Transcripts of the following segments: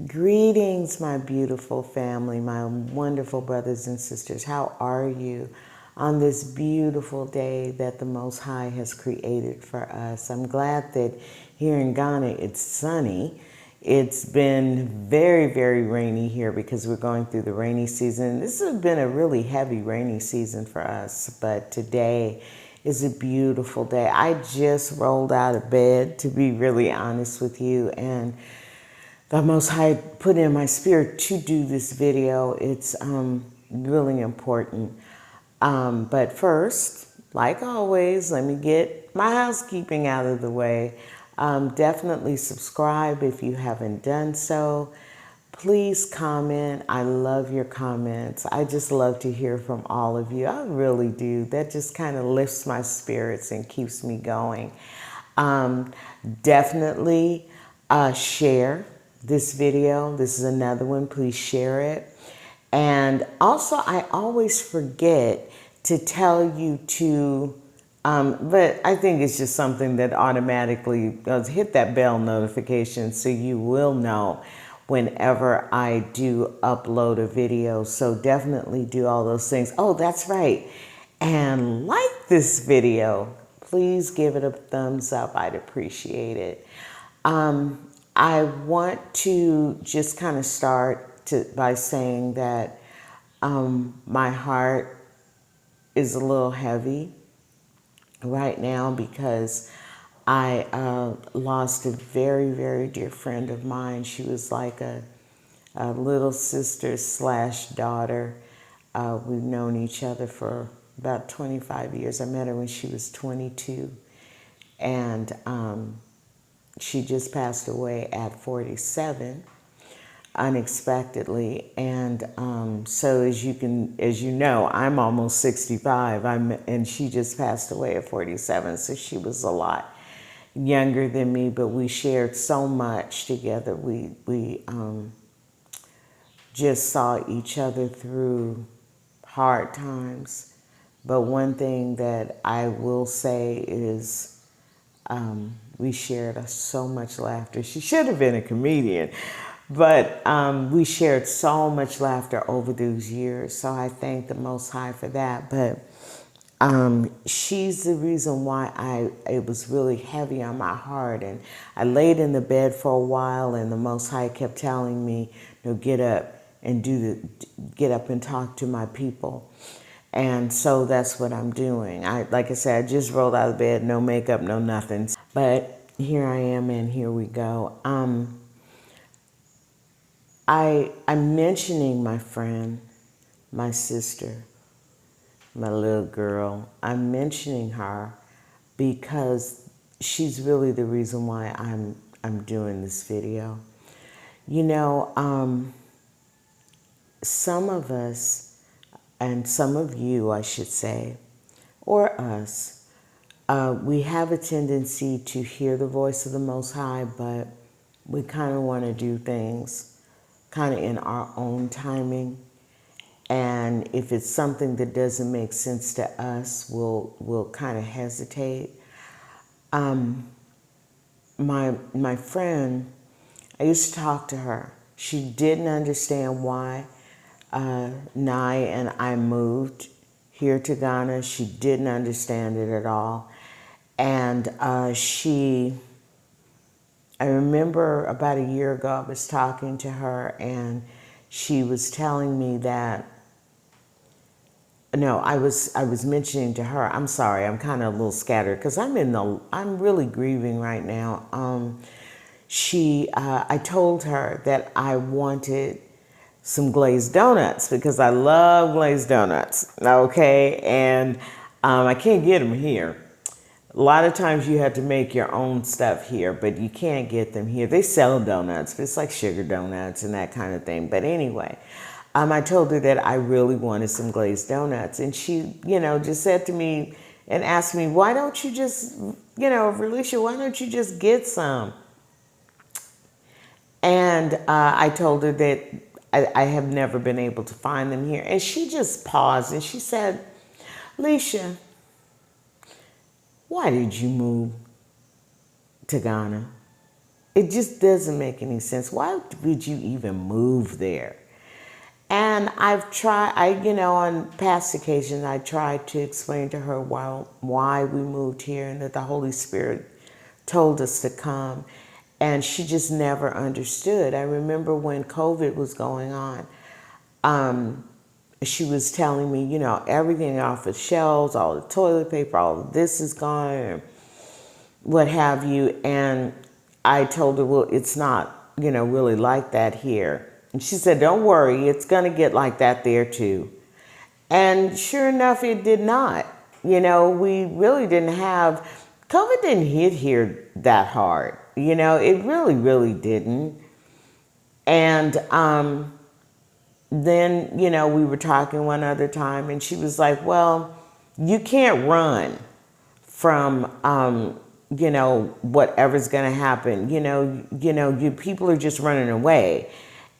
Greetings, my beautiful family, my wonderful brothers and sisters. How are you on this beautiful day that the Most High has created for us? I'm glad that here in Ghana it's sunny. It's been very, very rainy here because we're going through the rainy season. This has been a really heavy rainy season for us, but today is a beautiful day. I just rolled out of bed, to be really honest with you, and the Most High put in my spirit to do this video. It's really important. But first, like always, let me get my housekeeping out of the way. Definitely subscribe if you haven't done so. Please comment. I love your comments. I just love to hear from all of you. I really do. That just kind of lifts my spirits and keeps me going. Definitely share this video. This is another one. Please share it. And also, I always forget to tell you to, but I think it's just something that automatically hit that bell notification so you will know whenever I do upload a video. So definitely do all those things. Oh, that's right. And like this video. Please give it a thumbs up. I'd appreciate it. I want to just kind of start by saying that my heart is a little heavy right now because I lost a very, very dear friend of mine. She was like a little sister slash daughter. We've known each other for about 25 years. I met her when she was 22. And she just passed away at 47 unexpectedly. And so as you know, I'm almost 65. And she just passed away at 47. So she was a lot younger than me, but we shared so much together. We just saw each other through hard times. But one thing that I will say is we shared so much laughter. She should have been a comedian, but we shared so much laughter over those years. So I thank the Most High for that. But she's the reason why it was really heavy on my heart. And I laid in the bed for a while, and the Most High kept telling me, "No, get up and get up and talk to my people." And so that's what I'm doing. Like I said, I just rolled out of bed, no makeup, no nothing. But here I am, and here we go. I'm mentioning my friend, my sister, my little girl. I'm mentioning her because she's really the reason why I'm doing this video. You know, some of us, and some of you, I should say, or us, we have a tendency to hear the voice of the Most High, but we kind of want to do things kind of in our own timing. And if it's something that doesn't make sense to us, we'll kind of hesitate. My friend, I used to talk to her. She didn't understand why Nye and I moved here to Ghana. She didn't understand it at all. And I remember about a year ago, I was talking to her, and she was telling me that, no, I was mentioning to her, I'm sorry, I'm kind of a little scattered because I'm really grieving right now. I told her that I wanted some glazed donuts because I love glazed donuts, okay? And I can't get them here. A lot of times you have to make your own stuff here, but you can't get them here. They sell donuts, but it's like sugar donuts and that kind of thing. But anyway, I told her that I really wanted some glazed donuts. And she, just said to me and asked me, why don't you just, Felicia, why don't you just get some? And I told her that I have never been able to find them here. And she just paused and she said, Alicia, why did you move to Ghana? It just doesn't make any sense. Why would you even move there? And I've tried, on past occasions, I tried to explain to her why we moved here and that the Holy Spirit told us to come. And she just never understood. I remember when COVID was going on, she was telling me, everything off the shelves, all the toilet paper, all of this is gone, and what have you. And I told her, well, it's not, really like that here. And she said, don't worry, it's going to get like that there too. And sure enough, it did not. We really didn't have, COVID didn't hit here that hard. It really, really didn't. And then, we were talking one other time and she was like, well, you can't run from, whatever's going to happen. People are just running away.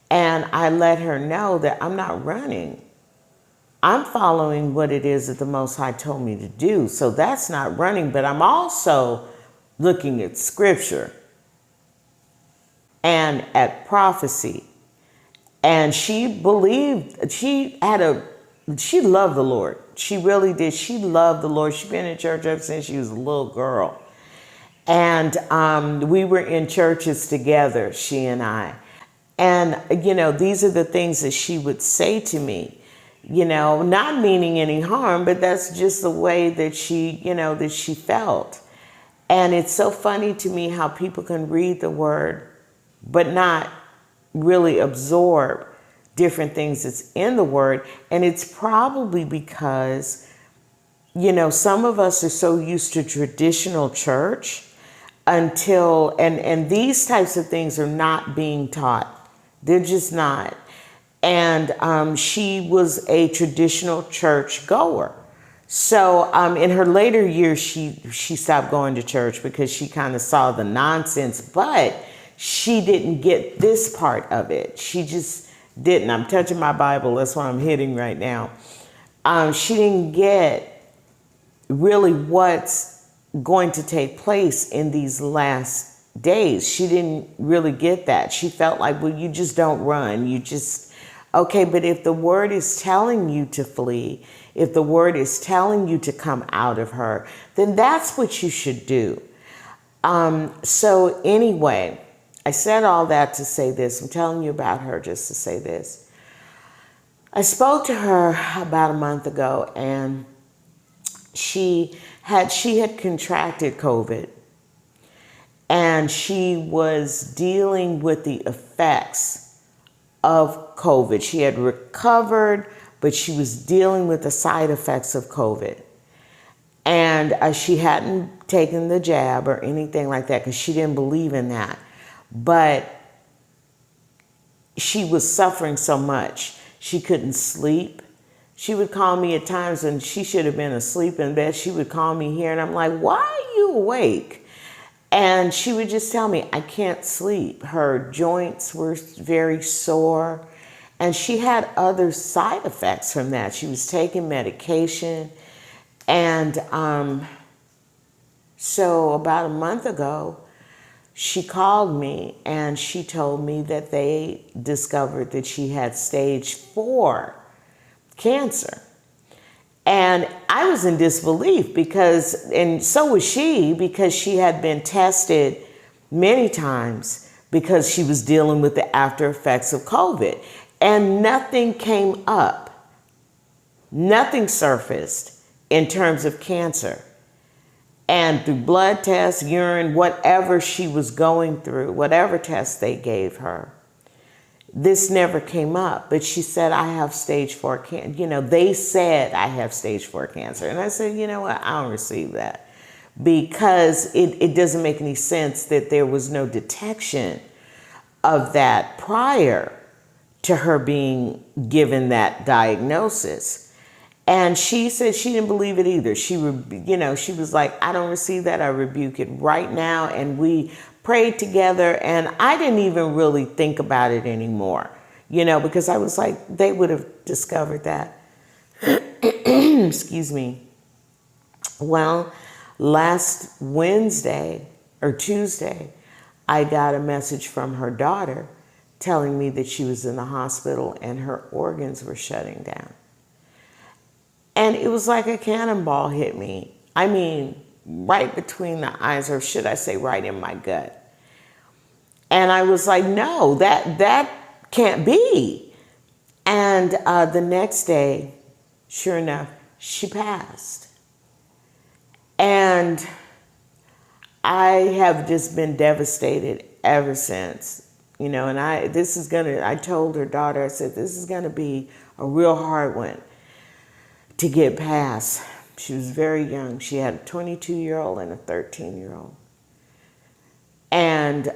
And I let her know that I'm not running. I'm following what it is that the Most High told me to do. So that's not running, but I'm also looking at scripture and at prophecy. And she believed, she loved the Lord. She really did. She loved the Lord. She's been in church ever since she was a little girl. And we were in churches together, she and I. And, these are the things that she would say to me, not meaning any harm, but that's just the way that she felt. And it's so funny to me how people can read the word, but not really absorb different things that's in the word. And it's probably because, some of us are so used to traditional church and these types of things are not being taught. They're just not. And she was a traditional church goer. So in her later years, she stopped going to church because she kind of saw the nonsense, but she didn't get this part of it. She just didn't. I'm touching my Bible. That's what I'm hitting right now. She didn't get really what's going to take place in these last days. She didn't really get that. She felt like, well, you just don't run. You just, okay, but if the word is telling you to flee, if the word is telling you to come out of her, then that's what you should do. So anyway, I said all that to say this. I'm telling you about her just to say this. I spoke to her about a month ago, and she had contracted COVID, and she was dealing with the effects of COVID. She had recovered, but she was dealing with the side effects of COVID. And she hadn't taken the jab or anything like that because she didn't believe in that. But she was suffering so much. She couldn't sleep. She would call me at times and she should have been asleep in bed. She would call me here and I'm like, why are you awake? And she would just tell me, I can't sleep. Her joints were very sore. And she had other side effects from that. She was taking medication. And so about a month ago, she called me and she told me that they discovered that she had stage 4 cancer. And I was in disbelief and so was she, because she had been tested many times because she was dealing with the after effects of COVID. And nothing came up. Nothing surfaced in terms of cancer. And through blood tests, urine, whatever she was going through, whatever tests they gave her, this never came up. But she said, I have stage 4 cancer. They said I have stage 4 cancer. And I said, you know what? I don't receive that, because it doesn't make any sense that there was no detection of that prior to her being given that diagnosis. And she said she didn't believe it either. She was like, I don't receive that. I rebuke it right now. And we prayed together, and I didn't even really think about it anymore, because I was like, they would have discovered that. Excuse me. Well, last Wednesday or Tuesday, I got a message from her daughter telling me that she was in the hospital and her organs were shutting down. And it was like a cannonball hit me. I mean, right between the eyes, or should I say right in my gut. And I was like, no, that can't be. And the next day, sure enough, she passed. And I have just been devastated ever since. You know, and I told her daughter, I said, this is gonna be a real hard one to get past. She was very young. She had a 22-year-old and a 13-year-old. And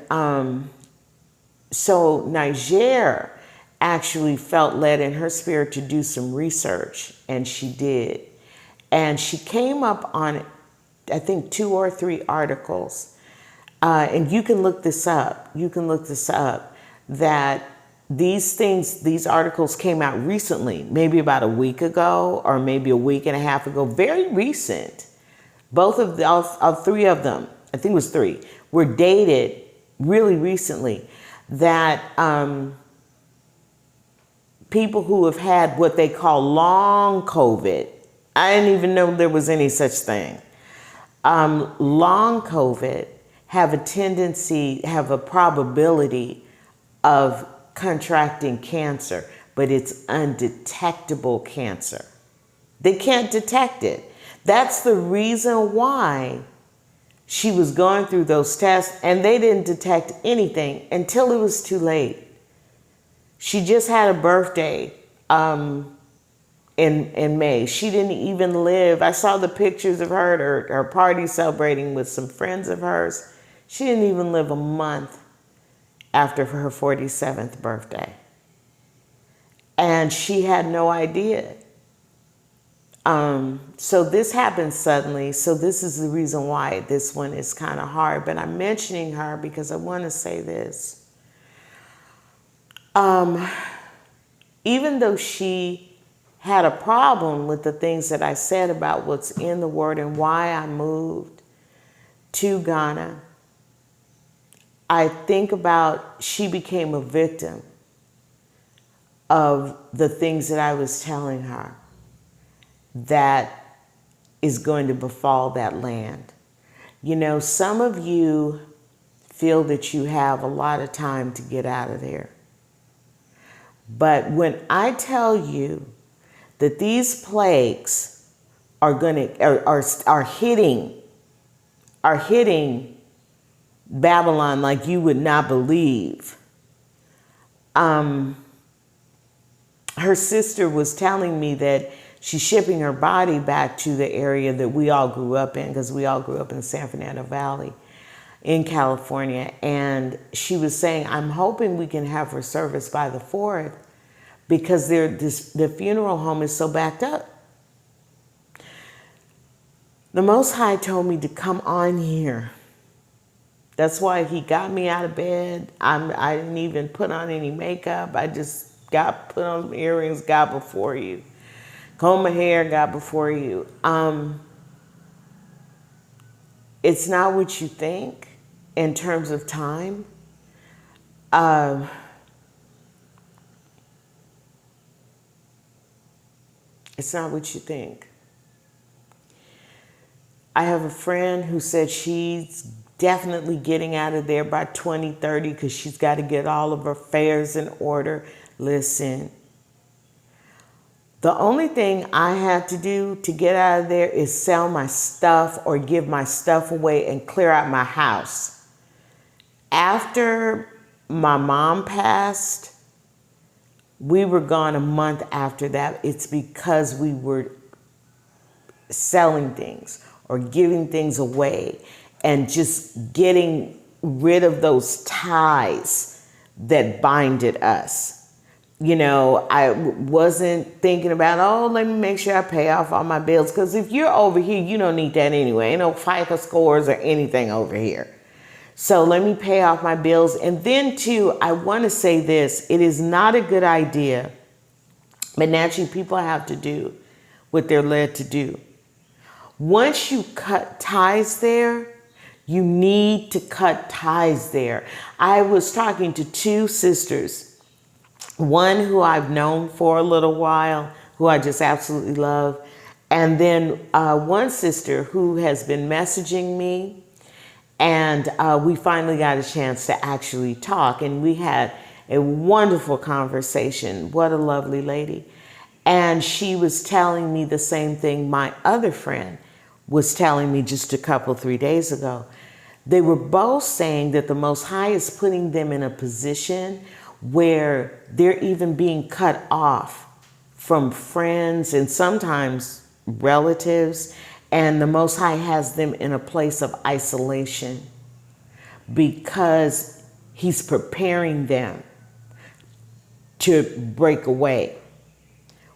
so Niger actually felt led in her spirit to do some research, and she did. And she came up on, I think, 2 or 3 articles. And you can look this up. You can look this up, that these articles came out recently, maybe about a week ago or maybe a week and a half ago, very recent. Both of 3 of them, I think it was 3, were dated really recently, that people who have had what they call long COVID, I didn't even know there was any such thing. Long COVID have a probability of contracting cancer, but it's undetectable cancer. They can't detect it. That's the reason why she was going through those tests, and they didn't detect anything until it was too late. She just had a birthday in May. She didn't even live. I saw the pictures of her at her party celebrating with some friends of hers. She didn't even live a month after her 47th birthday. And she had no idea. So this happened suddenly. So this is the reason why this one is kind of hard. But I'm mentioning her because I want to say this. Even though she had a problem with the things that I said about what's in the Word and why I moved to Ghana, I think about she became a victim of the things that I was telling her that is going to befall that land. You know, some of you feel that you have a lot of time to get out of there. But when I tell you that these plagues are hitting Babylon like you would not believe. Her sister was telling me that she's shipping her body back to the area that we all grew up in, because we all grew up in the San Fernando Valley in California. And she was saying, I'm hoping we can have her service by the 4th because the funeral home is so backed up. The Most High told me to come on here. That's why he got me out of bed. I didn't even put on any makeup. I just put on some earrings, got before you. Comb my hair, got before you. It's not what you think in terms of time. It's not what you think. I have a friend who said she's definitely getting out of there by 2030 because she's got to get all of her affairs in order. Listen, the only thing I have to do to get out of there is sell my stuff or give my stuff away and clear out my house. After my mom passed, we were gone a month after that. It's because we were selling things or giving things away and just getting rid of those ties that binded us. You know, I wasn't thinking about, oh, let me make sure I pay off all my bills. Because if you're over here, you don't need that anyway. Ain't no FICA scores or anything over here. So let me pay off my bills. And then too, I want to say this. It is not a good idea, but naturally people have to do what they're led to do. Once you cut ties there, You need to cut ties there. I was talking to two sisters, one who I've known for a little while, who I just absolutely love, and then one sister who has been messaging me, and we finally got a chance to actually talk, and we had a wonderful conversation. What a lovely lady. And she was telling me the same thing my other friend was telling me just a couple, 3 days ago. They were both saying that the Most High is putting them in a position where they're even being cut off from friends and sometimes relatives, and the Most High has them in a place of isolation because He's preparing them to break away.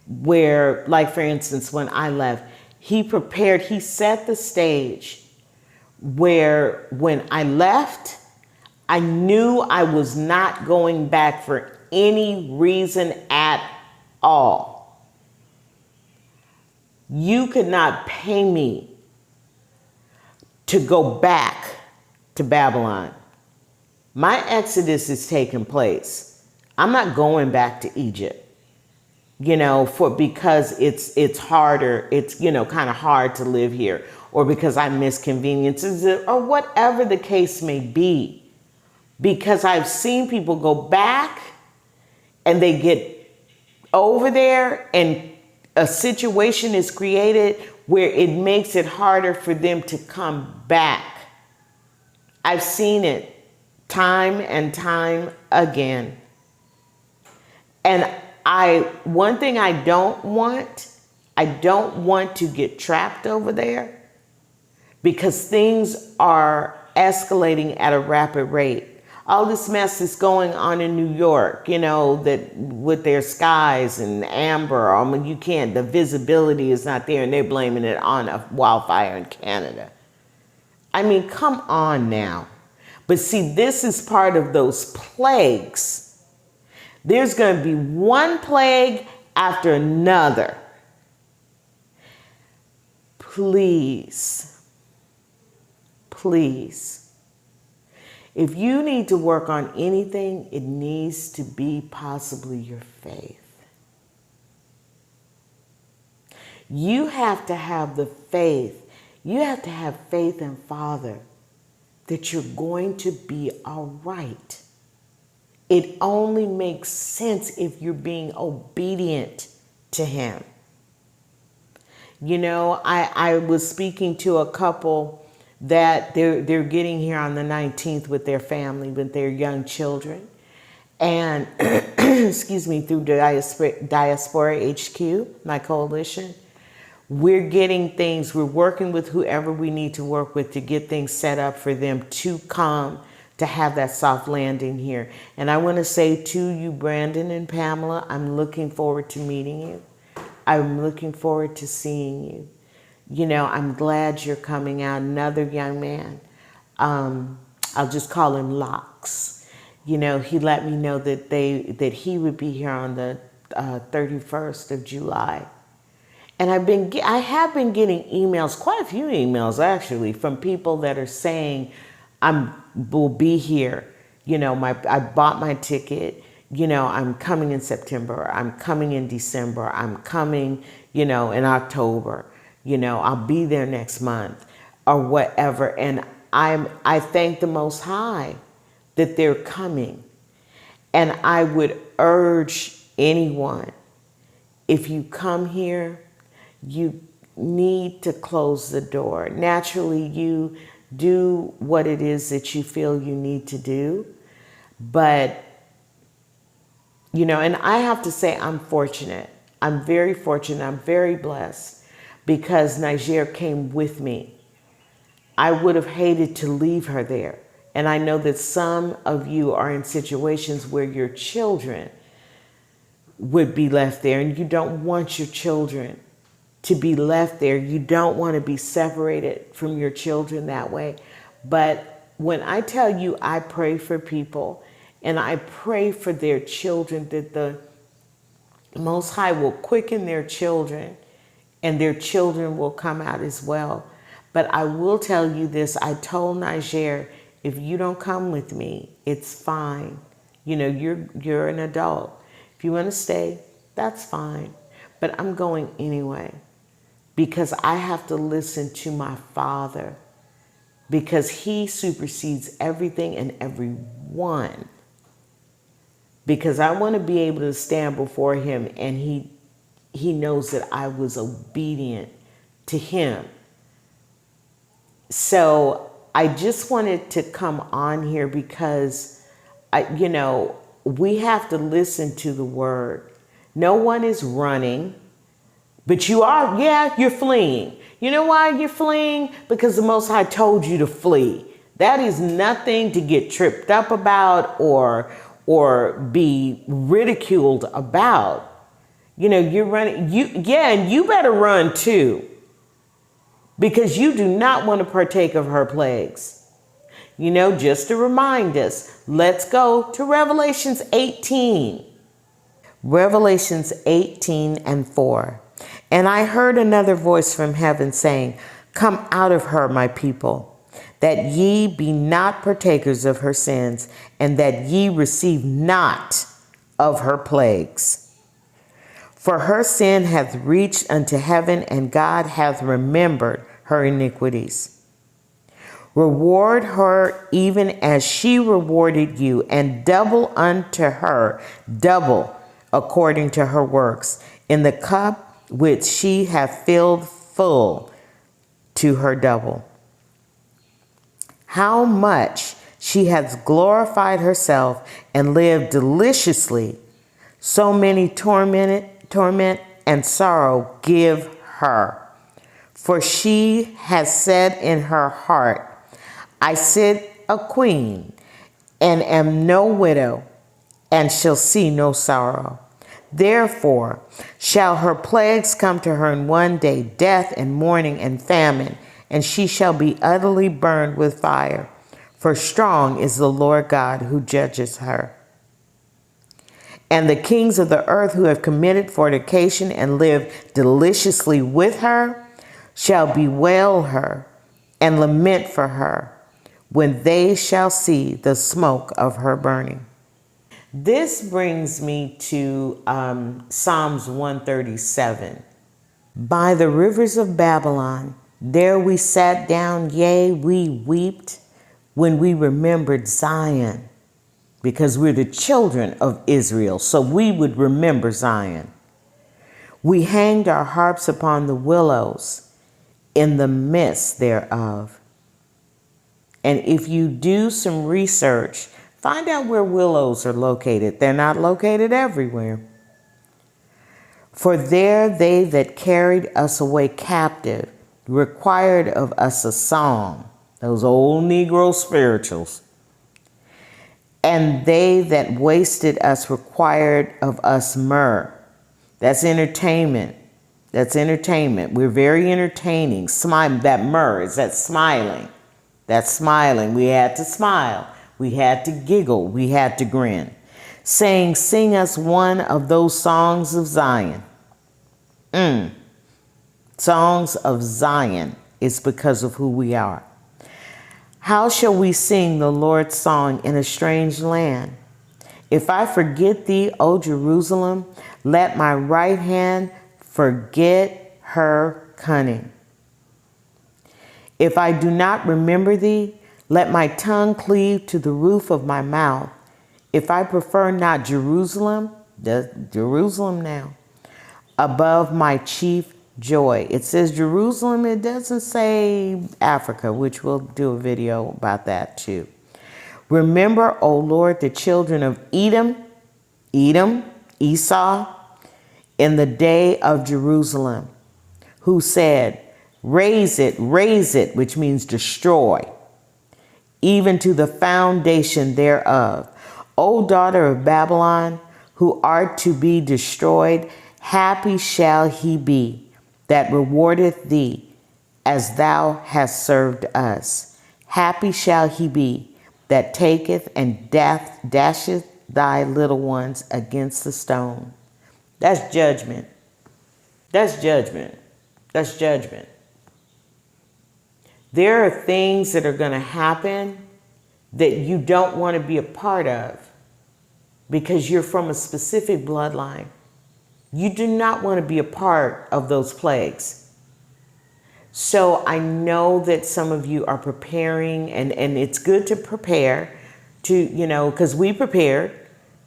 Where, like for instance, when I left, He set the stage where when I left, I knew I was not going back for any reason at all. You could not pay me to go back to Babylon. My exodus is taking place. I'm not going back to Egypt, because it's harder, it's, kind of hard to live here, or because I miss conveniences, or whatever the case may be. Because I've seen people go back and they get over there and a situation is created where it makes it harder for them to come back. I've seen it time and time again. And one thing I don't want to get trapped over there because things are escalating at a rapid rate. All this mess is going on in New York, that with their skies and amber, the visibility is not there and they're blaming it on a wildfire in Canada. Come on now. But see, this is part of those plagues. There's going to be one plague after another. Please, if you need to work on anything, it needs to be possibly your faith. You have to have the faith. You have to have faith in Father that you're going to be all right. It only makes sense if you're being obedient to Him. I was speaking to a couple that they're getting here on the 19th with their family, with their young children. And, excuse me, through Diaspora HQ, my coalition, we're working with whoever we need to work with to get things set up for them to come to have that soft landing here. And I want to say to you, Brandon and Pamela, I'm looking forward to meeting you. I'm looking forward to seeing you. I'm glad you're coming out. Another young man, I'll just call him Locks. He let me know that he would be here on the 31st of July. And I have been getting emails, quite a few emails actually, from people that are saying, will be here. I bought my ticket. I'm coming in September. I'm coming in December. I'm coming, in October. I'll be there next month or whatever. And I thank the Most High that they're coming. And I would urge anyone, if you come here, you need to close the door. Naturally, you do what it is that you feel you need to do. But, and I have to say I'm fortunate. I'm very fortunate. I'm very blessed because Niger came with me. I would have hated to leave her there. And I know that some of you are in situations where your children would be left there and you don't want your children to be left there. You don't want to be separated from your children that way. But when I tell you I pray for people and I pray for their children, that the Most High will quicken their children and their children will come out as well. But I will tell you this. I told Niger, if you don't come with me, it's fine. You know, you're an adult. If you want to stay, that's fine. But I'm going anyway because I have to listen to my Father, because he supersedes everything and everyone. Because I want to be able to stand before him and he knows that I was obedient to him. So I just wanted to come on here because, we have to listen to the word. No one is running, but you are, you're fleeing. You know why you're fleeing? Because the Most High told you to flee. That is nothing to get tripped up about or be ridiculed about. You know, you're running, and you better run too, because you do not want to partake of her plagues. You know, just to remind us, let's go to Revelations 18. Revelations 18:4. And I heard another voice from heaven saying, "Come out of her, my people, that ye be not partakers of her sins, and that ye receive not of her plagues. For her sin hath reached unto heaven, and God hath remembered her iniquities. Reward her even as she rewarded you, and double unto her, double according to her works, in the cup which she hath filled full to her double. How much she hath glorified herself and lived deliciously, so many torment and sorrow give her. For she has said in her heart, I sit a queen, and am no widow, and shall see no sorrow. Therefore shall her plagues come to her in one day, death and mourning and famine, and she shall be utterly burned with fire. For strong is the Lord God who judges her. And the kings of the earth who have committed fornication and lived deliciously with her shall bewail her and lament for her when they shall see the smoke of her burning." This brings me to Psalms 137. By the rivers of Babylon, there we sat down, yea, we wept when we remembered Zion, because we're the children of Israel, so we would remember Zion. We hanged our harps upon the willows in the midst thereof. And if you do some research, find out where willows are located. They're not located everywhere. For there they that carried us away captive required of us a song, those old Negro spirituals. And they that wasted us required of us myrrh. That's entertainment. That's entertainment. We're very entertaining. Smile, that myrrh is that smiling. That's smiling. We had to smile. We had to giggle. We had to grin. Saying, sing us one of those songs of Zion. Songs of Zion is because of who we are. How shall we sing the Lord's song in a strange land? If I forget thee, O Jerusalem, let my right hand forget her cunning. If I do not remember thee, let my tongue cleave to the roof of my mouth. If I prefer not Jerusalem, Jerusalem now, above my chief joy. It says Jerusalem, it doesn't say Africa, which we'll do a video about that too. Remember, O Lord, the children of Edom, Esau, in the day of Jerusalem, who said, raise it, which means destroy, even to the foundation thereof. O daughter of Babylon, who art to be destroyed, happy shall he be that rewardeth thee as thou hast served us. Happy shall he be that taketh and dasheth thy little ones against the stone. That's judgment. That's judgment. That's judgment. There are things that are going to happen that you don't want to be a part of because you're from a specific bloodline. You do not want to be a part of those plagues. So I know that some of you are preparing, and it's good to prepare to, because we prepared,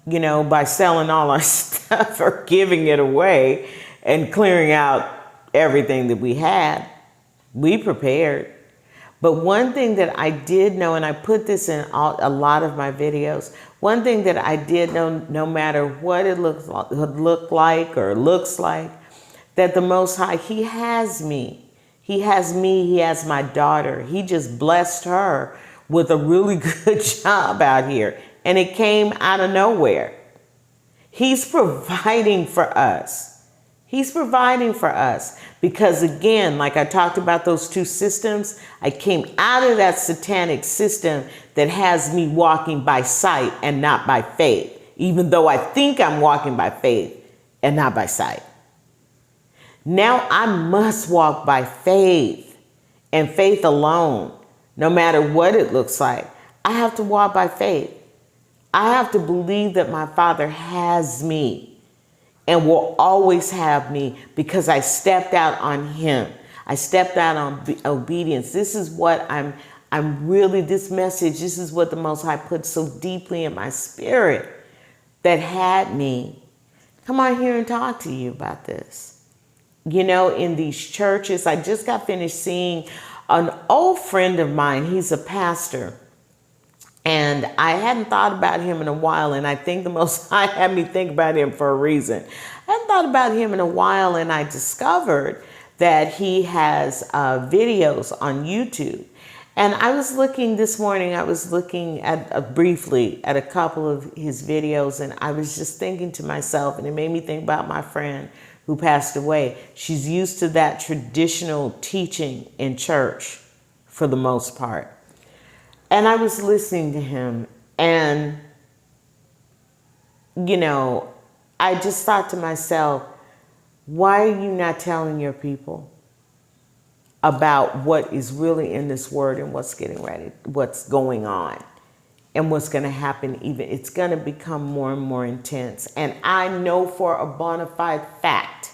by selling all our stuff or giving it away and clearing out everything that we had. We prepared. But one thing that I did know, and I put this in a lot of my videos, one thing that I did know, no matter what it looks like, that the Most High, He has me. He has me, He has my daughter. He just blessed her with a really good job out here. And it came out of nowhere. He's providing for us. He's providing for us because, again, like I talked about those two systems, I came out of that satanic system that has me walking by sight and not by faith, even though I think I'm walking by faith and not by sight. Now I must walk by faith and faith alone, no matter what it looks like. I have to walk by faith. I have to believe that my Father has me and will always have me because I stepped out on Him. I stepped out on obedience. This is what this message, this is what the Most High put so deeply in my spirit that had me come on here and talk to you about this. In these churches, I just got finished seeing an old friend of mine. He's a pastor. And I hadn't thought about him in a while, and I think the Most High had me think about him for a reason. I hadn't thought about him in a while, and I discovered that he has videos on YouTube. And I was looking this morning, I was looking at briefly at a couple of his videos, and I was just thinking to myself, and it made me think about my friend who passed away. She's used to that traditional teaching in church for the most part. And I was listening to him, and, I just thought to myself, why are you not telling your people about what is really in this word and what's getting ready, what's going on, and what's going to happen? It's going to become more and more intense. And I know for a bona fide fact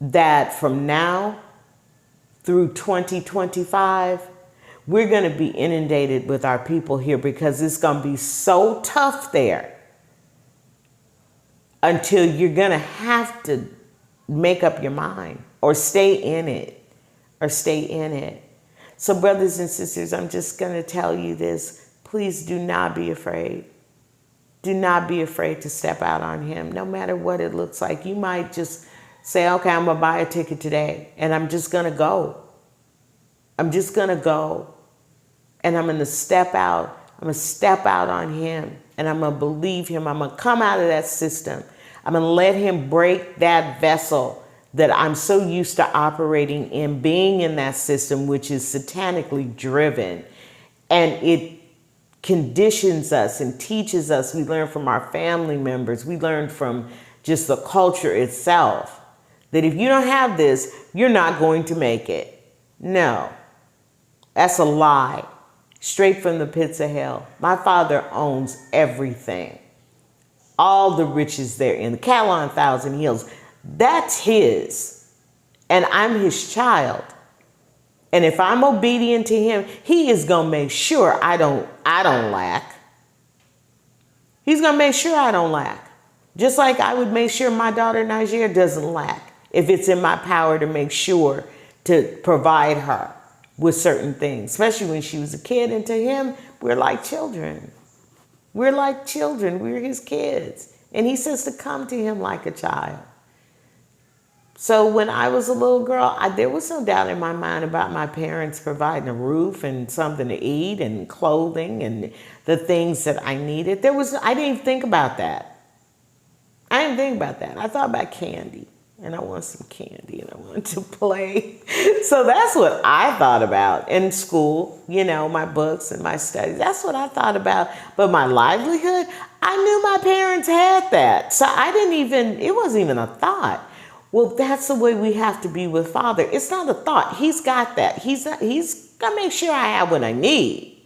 that from now through 2025, we're going to be inundated with our people here because it's going to be so tough there until you're going to have to make up your mind or stay in it. So brothers and sisters, I'm just going to tell you this. Please do not be afraid. Do not be afraid to step out on Him, no matter what it looks like. You might just say, okay, I'm going to buy a ticket today and I'm just going to go. I'm just going to go. And I'm going to step out. I'm going to step out on Him. And I'm going to believe Him. I'm going to come out of that system. I'm going to let Him break that vessel that I'm so used to operating in, being in that system, which is satanically driven. And it conditions us and teaches us. We learn from our family members. We learn from just the culture itself that if you don't have this, you're not going to make it. No, that's a lie. Straight from the pits of hell. My Father owns everything. All the riches therein. The cattle on 1,000 hills. That's His. And I'm His child. And if I'm obedient to Him, He is going to make sure I don't lack. He's going to make sure I don't lack. Just like I would make sure my daughter Nigeria doesn't lack if it's in my power to make sure to provide her with certain things, especially when she was a kid. And to Him, we're like children. We're like children. We're His kids. And He says to come to Him like a child. So when I was a little girl, there was no doubt in my mind about my parents providing a roof and something to eat and clothing and the things that I needed. I didn't even think about that. I didn't think about that. I thought about candy. And I want some candy and I want to play. So that's what I thought about in school, my books and my studies. That's what I thought about. But my livelihood, I knew my parents had that. So it wasn't even a thought. Well, that's the way we have to be with Father. It's not a thought. He's got that. He's going to make sure I have what I need.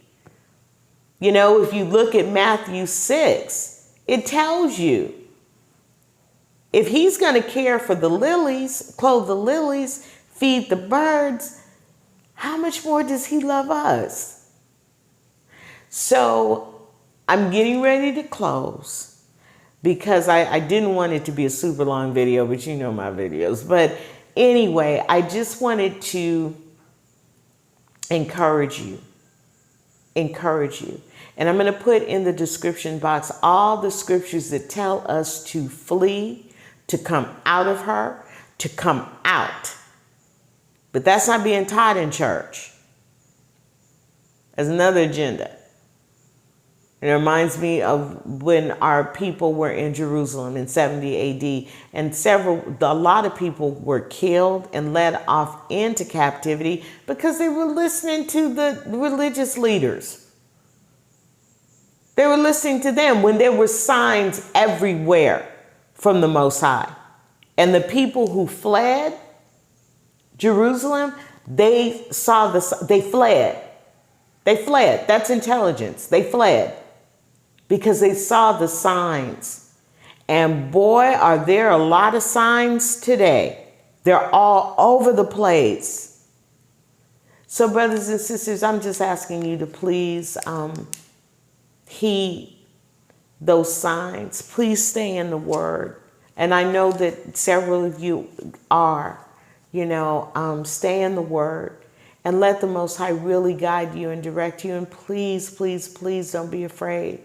You know, if you look at Matthew 6, it tells you, if he's going to care for the lilies, clothe the lilies, feed the birds, how much more does he love us? So I'm getting ready to close because I didn't want it to be a super long video, but you know my videos. But anyway, I just wanted to encourage you. And I'm going to put in the description box all the scriptures that tell us to flee, to come out of her, to come out. But that's not being taught in church. There's another agenda. It reminds me of when our people were in Jerusalem in 70 AD, and a lot of people were killed and led off into captivity because they were listening to the religious leaders. They were listening to them when there were signs everywhere from the Most High. And the people who fled Jerusalem, they fled. They fled. That's intelligence. They fled because they saw the signs. And boy, are there a lot of signs today. They're all over the place. So brothers and sisters, I'm just asking you to please heed those signs. Please stay in the Word. And I know that several of you are, stay in the Word and let the Most High really guide you and direct you. And please, please, please don't be afraid,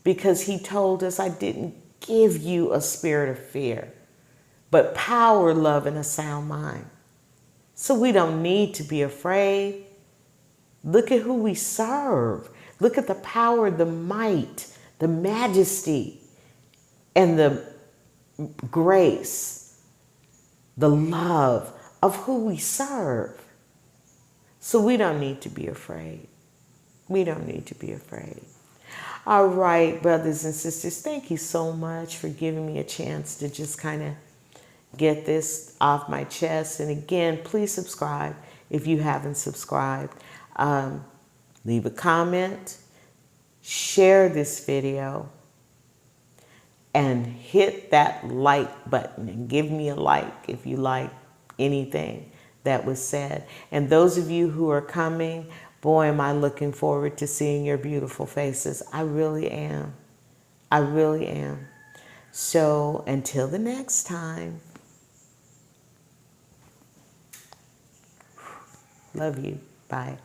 because he told us, I didn't give you a spirit of fear, but power, love, and a sound mind. So we don't need to be afraid. Look at who we serve. Look at the power, the might, the majesty, and the grace, the love of who we serve. So we don't need to be afraid. We don't need to be afraid. All right, brothers and sisters, thank you so much for giving me a chance to just kind of get this off my chest. And again, please subscribe if you haven't subscribed. Leave a comment, share this video, and hit that like button and give me a like if you like anything that was said. And those of you who are coming, boy, am I looking forward to seeing your beautiful faces. I really am. I really am. So until the next time, love you. Bye.